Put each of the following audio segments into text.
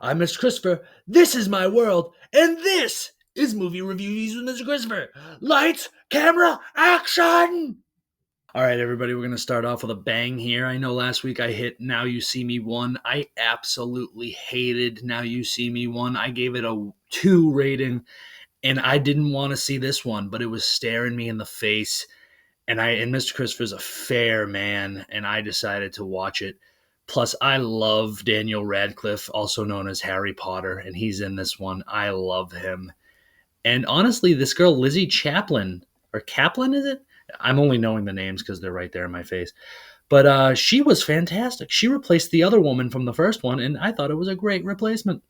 I'm Mr. Christopher. This is my world, and this is Movie Reviews with Mr. Christopher. Lights, camera, action! All right, everybody, we're going to start off with a bang here. I know last week I hit Now You See Me 1. I absolutely hated Now You See Me 1. I gave it a 2 rating, and I didn't want to see this one, but it was staring me in the face. And Mr. Christopher's a fair man, and I decided to watch it. Plus, I love Daniel Radcliffe, also known as Harry Potter, and he's in this one. I love him. And honestly, this girl, Lizzie Chaplin, or Kaplan, is it? I'm only knowing the names because they're right there in my face. But she was fantastic. She replaced the other woman from the first one, and I thought it was a great replacement.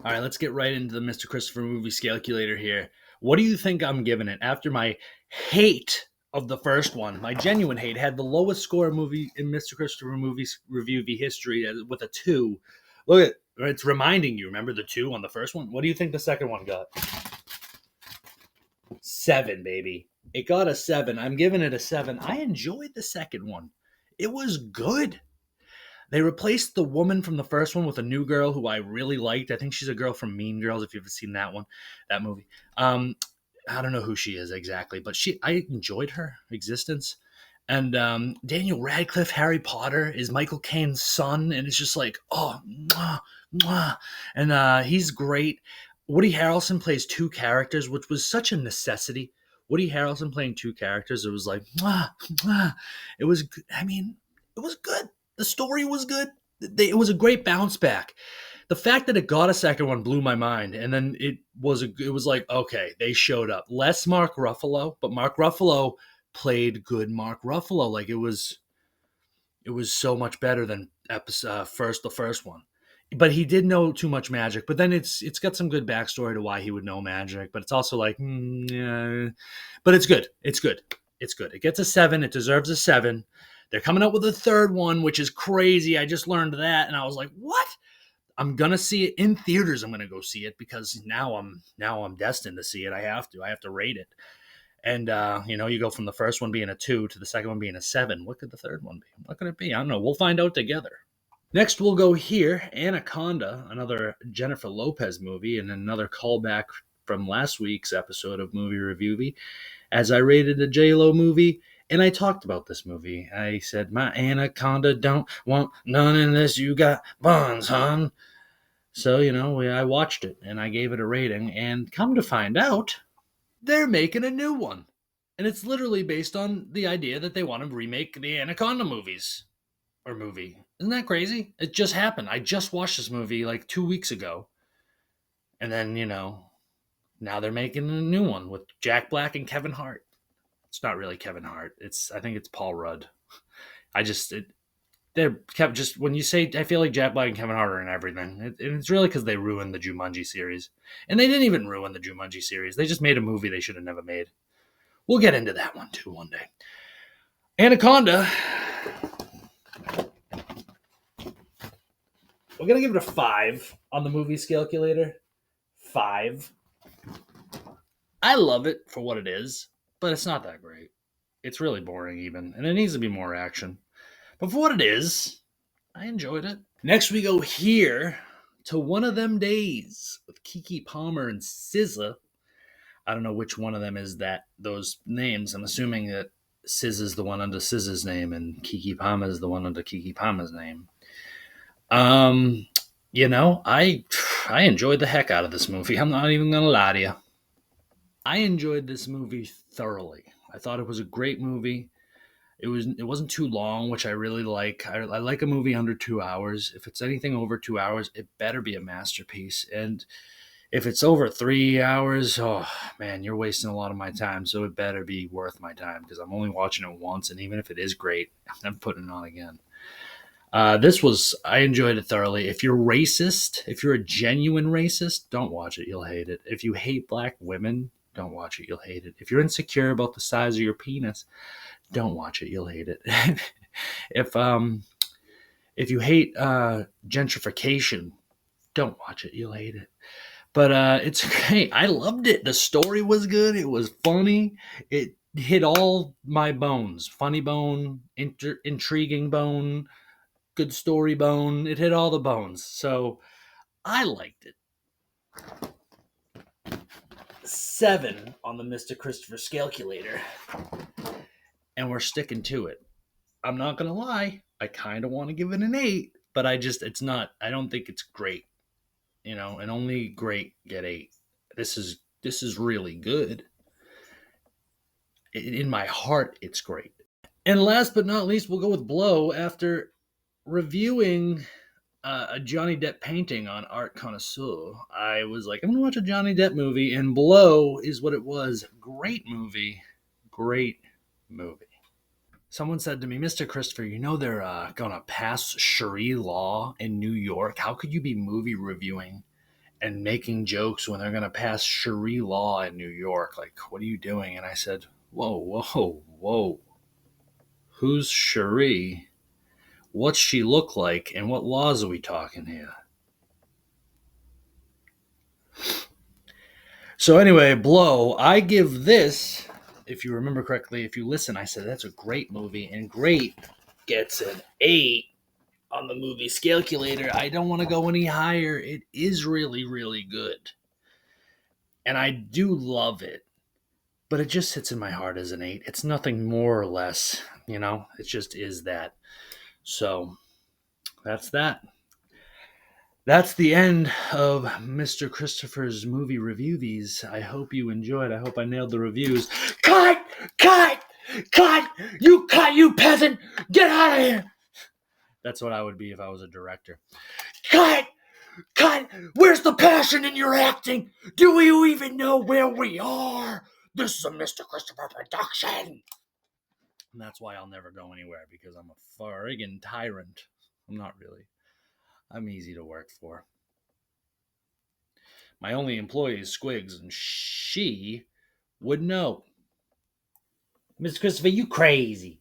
All right, let's get right into the Mr. Christopher movie calculator here. What do you think I'm giving it? After my hate of the first one, my genuine hate, had the lowest score movie in Mr. Christopher movies Reviewvie history with a 2. Look at it's reminding you. Remember the 2 on the first one? What do you think the second one got? 7, baby. It got a 7. I'm giving it a 7. I enjoyed the second one. It was good. They replaced the woman from the first one with a new girl who I really liked. I think she's a girl from Mean Girls, if you've ever seen that movie. I don't know who she is exactly, but I enjoyed her existence. And Daniel Radcliffe, Harry Potter, is Michael Caine's son, and it's just like, oh, mwah, mwah. And he's great. Woody Harrelson plays 2 characters, which was such a necessity. Woody Harrelson playing 2 characters, it was like, mwah, mwah. It was good. The story was good. It was a great bounce back. The fact that it got a second one blew my mind, and then it was like, okay, they showed up. Less Mark Ruffalo, but Mark Ruffalo played good Mark Ruffalo. Like it was so much better than the first one. But he did know too much magic. But then it's got some good backstory to why he would know magic. But it's also like, yeah. But it's good. It's good. It's good. It gets a 7. It deserves a 7. They're coming up with a third one, which is crazy. I just learned that, and I was like, what? I'm going to see it in theaters. I'm going to go see it because now I'm destined to see it. I have to rate it. And, you go from the first one being a 2 to the second one being a 7. What could the third one be? What could it be? I don't know. We'll find out together. Next, we'll go here. Anaconda, another Jennifer Lopez movie, and another callback from last week's episode of Movie Reviewvie, as I rated a J-Lo movie. And I talked about this movie. I said, my anaconda don't want none unless you got buns, hon. So, I watched it, and I gave it a rating. And come to find out, they're making a new one. And it's literally based on the idea that they want to remake the Anaconda movies. Or movie. Isn't that crazy? It just happened. I just watched this movie like 2 weeks ago. And then, now they're making a new one with Jack Black and Kevin Hart. It's not really Kevin Hart. I think it's Paul Rudd. They're kept just when you say, I feel like Jack Black and Kevin Hart are in everything. It's really because they ruined the Jumanji series. And they didn't even ruin the Jumanji series. They just made a movie they should have never made. We'll get into that one too one day. Anaconda. We're going to give it a 5 on the movie calculator. 5. I love it for what it is, but it's not that great. It's really boring even, and it needs to be more action. But for what it is, I enjoyed it. Next we go here to One of Them Days with Keke Palmer and SZA. I don't know which one of them is those names. I'm assuming that SZA is the one under SZA's name and Keke Palmer is the one under Keke Palmer's name. I enjoyed the heck out of this movie. I'm not even going to lie to you. I enjoyed this movie thoroughly. I thought it was a great movie. It wasn't too long, which I really like. I like a movie under 2 hours. If it's anything over 2 hours, it better be a masterpiece. And if it's over 3 hours, oh man, you're wasting a lot of my time. So it better be worth my time because I'm only watching it once. And even if it is great, I'm putting it on again. I enjoyed it thoroughly. If you're racist, if you're a genuine racist, don't watch it. You'll hate it. If you hate black women, don't watch it. You'll hate it. If you're insecure about the size of your penis, don't watch it. You'll hate it. If you hate gentrification, don't watch it. You'll hate it. But it's great. I loved it. The story was good. It was funny. It hit all my bones. Funny bone, intriguing bone, good story bone. It hit all the bones. So I liked it. 7 on the Mr.Christopher scalculator. And we're sticking to it. I'm not going to lie. I kind of want to give it an 8, but it's not, I don't think it's great. And only great get 8. This is really good. In my heart, it's great. And last but not least, we'll go with Blow. After reviewing a Johnny Depp painting on Art Connoisseur, I was like, I'm going to watch a Johnny Depp movie, and Blow is what it was. Great movie. Great movie. Someone said to me, Mr. Christopher, they're going to pass Sharia law in New York. How could you be movie reviewing and making jokes when they're going to pass Sharia law in New York? Like, what are you doing? And I said, whoa, whoa, whoa. Who's Sharia? What's she look like? And what laws are we talking here? So anyway, Blow, I give this, if you remember correctly, if you listen, I said that's a great movie, and great gets an 8 on the movie scalculator. I don't want to go any higher. It is really, really good. And I do love it. But it just sits in my heart as an 8. It's nothing more or less, It just is that. So that's that. That's the end of Mr. Christopher's movie Reviewvies. I hope you enjoyed. I hope I nailed the reviews. Cut! Cut! Cut! You peasant! Get out of here! That's what I would be if I was a director. Cut! Cut! Where's the passion in your acting? Do you even know where we are? This is a Mr. Christopher production. And that's why I'll never go anywhere, because I'm a friggin' tyrant. I'm not really. I'm easy to work for. My only employee is Squigs, and she would know. Mr. Christopher, you crazy.